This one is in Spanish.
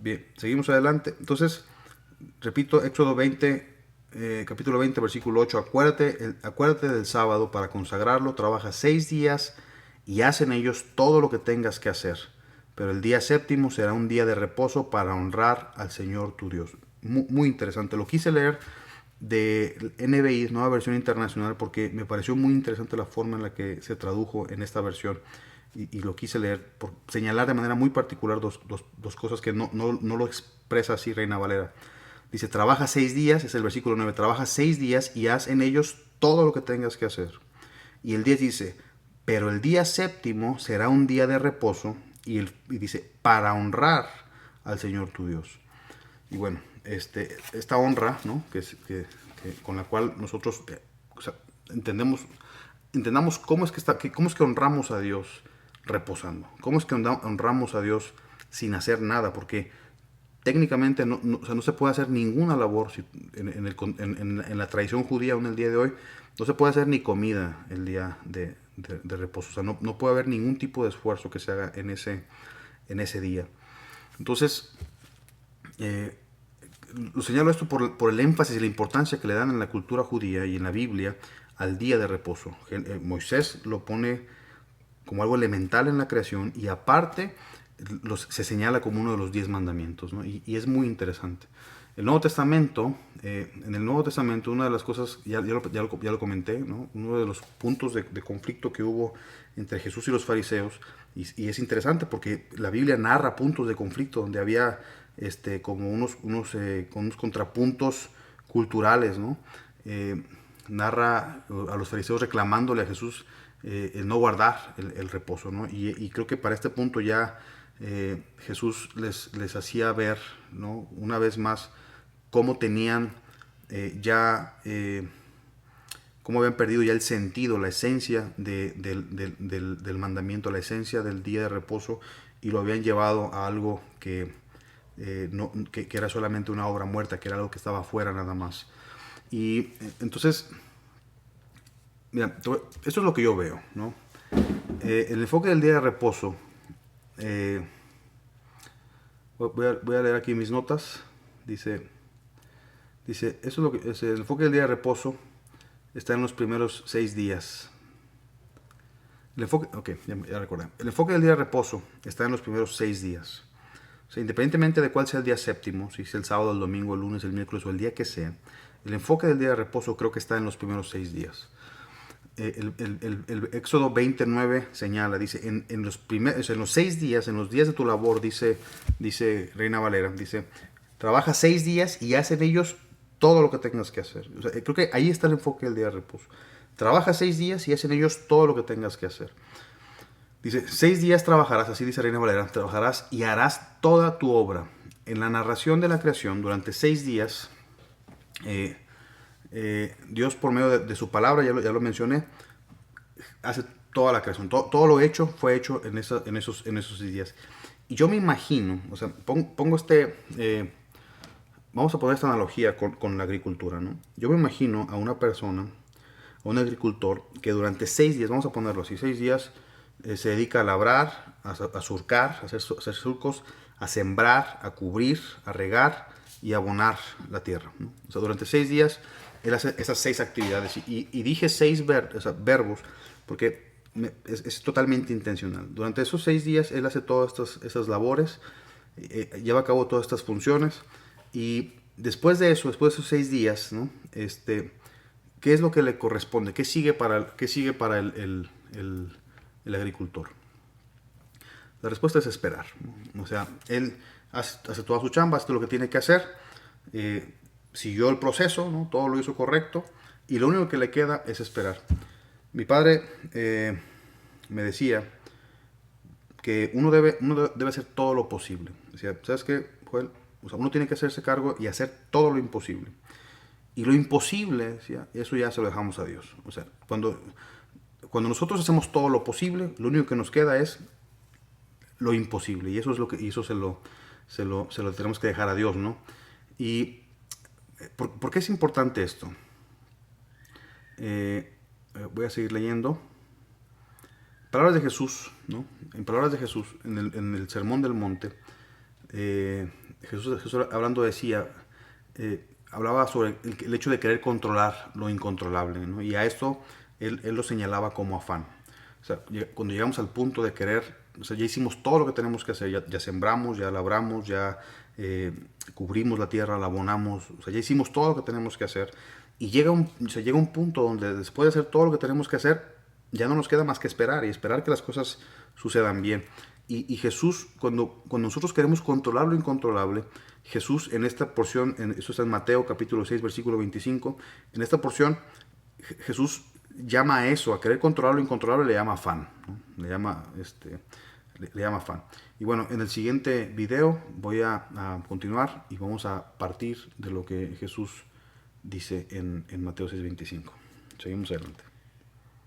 Bien, seguimos adelante. Entonces, repito, Éxodo 20, capítulo 20, versículo 8. Acuérdate del sábado para consagrarlo. Trabaja 6 días y haz en ellos todo lo que tengas que hacer. Pero el día séptimo será un día de reposo para honrar al Señor tu Dios. Muy, muy interesante. Lo quise leer de NBI, nueva versión internacional, porque me pareció muy interesante la forma en la que se tradujo en esta versión. Y lo quise leer por señalar de manera muy particular dos cosas que no lo expresa así Reina Valera. Dice, trabaja 6 días, es el versículo 9, trabaja 6 días y haz en ellos todo lo que tengas que hacer. Y el 10 dice, pero el día séptimo será un día de reposo, y dice, para honrar al Señor tu Dios. Y bueno, esta honra, ¿no? Con la cual nosotros o sea, entendamos cómo es que honramos a Dios reposando, cómo es que honramos a Dios sin hacer nada, porque técnicamente o sea, no se puede hacer ninguna labor en la tradición judía aún el día de hoy, no se puede hacer ni comida el día de reposo, o sea, no puede haber ningún tipo de esfuerzo que se haga en ese día. Entonces, eh, lo señalo esto por el énfasis y la importancia que le dan en la cultura judía y en la Biblia al día de reposo. Moisés lo pone como algo elemental en la creación y aparte se señala como uno de los 10 mandamientos, ¿no? Y es muy interesante. El Nuevo Testamento, en el Nuevo Testamento, una de las cosas, ya lo comenté, ¿no? Uno de los puntos de conflicto que hubo entre Jesús y los fariseos, y es interesante porque la Biblia narra puntos de conflicto donde había como con unos contrapuntos culturales, ¿no? Narra a los fariseos reclamándole a Jesús el no guardar el reposo, ¿no? Y creo que para este punto ya Jesús les hacía ver, ¿no? Una vez más cómo tenían cómo habían perdido ya el sentido, la esencia del mandamiento, la esencia del día de reposo, y lo habían llevado a algo que era solamente una obra muerta, que era algo que estaba afuera nada más. Y entonces, mira, esto es lo que yo veo, ¿no? El enfoque del día de reposo, eh, voy a leer aquí mis notas. Dice, eso es lo que el enfoque del día de reposo está en los primeros 6 días. Ok, ya recordé. El enfoque del día de reposo está en los primeros 6 días. O sea, independientemente de cuál sea el día séptimo, si es el sábado, el domingo, el lunes, el miércoles o el día que sea, el enfoque del día de reposo creo que está en los primeros 6 días. El Éxodo 29 señala, dice, en los 6 días, en los días de tu labor, dice Reina Valera, dice, trabaja 6 días y haz en ellos todo lo que tengas que hacer. O sea, creo que ahí está el enfoque del día de reposo. Trabaja 6 días y haz en ellos todo lo que tengas que hacer. Dice, 6 días trabajarás, así dice Reina Valera, trabajarás y harás toda tu obra. En la narración de la creación, durante 6 días, Dios por medio de su palabra, ya lo mencioné, hace toda la creación. Todo lo hecho fue hecho en esos 6 días. Y yo me imagino, o sea, pongo vamos a poner esta analogía con la agricultura, ¿no? Yo me imagino a una persona, a un agricultor, que durante 6 días, vamos a ponerlo así, 6 días, se dedica a labrar, a surcar, a hacer surcos, a sembrar, a cubrir, a regar y a abonar la tierra, ¿no? O sea, durante 6 días él hace esas 6 actividades. Y dije o sea, verbos porque es totalmente intencional. Durante esos 6 días él hace todas esas labores, lleva a cabo todas estas funciones, y después de eso, después de esos 6 días, ¿no? ¿Qué es lo que le corresponde? ¿Qué sigue para el agricultor? La respuesta es esperar, ¿no? O sea, él hace toda su chamba, hace lo que tiene que hacer, siguió el proceso, ¿no? Todo lo hizo correcto, y lo único que le queda es esperar. Mi padre me decía que uno debe hacer todo lo posible. Decía, ¿sabes qué, Joel? O sea, uno tiene que hacerse cargo y hacer todo lo imposible. Y lo imposible, decía, eso ya se lo dejamos a Dios. O sea, cuando nosotros hacemos todo lo posible, lo único que nos queda es lo imposible. Y eso se lo tenemos que dejar a Dios, ¿no? Y ¿por qué es importante esto? Voy a seguir leyendo. Palabras de Jesús, ¿no? En palabras de Jesús, en el Sermón del Monte, Jesús hablando decía, hablaba sobre el hecho de querer controlar lo incontrolable, ¿no? Y a esto él lo señalaba como afán. O sea, cuando llegamos al punto de querer, o sea, ya hicimos todo lo que tenemos que hacer, ya sembramos, ya labramos, ya cubrimos la tierra, la abonamos, o sea, ya hicimos todo lo que tenemos que hacer. Y llega un punto donde después de hacer todo lo que tenemos que hacer, ya no nos queda más que esperar y esperar que las cosas sucedan bien. Y Jesús, cuando nosotros queremos controlar lo incontrolable, Jesús en esta porción, eso está en Mateo capítulo 6, versículo 25, en esta porción Jesús llama a eso, a querer controlar lo incontrolable, le llama afán, ¿no? Le llama afán. Y bueno, en el siguiente video voy a continuar y vamos a partir de lo que Jesús dice en Mateo 6:25. Seguimos adelante.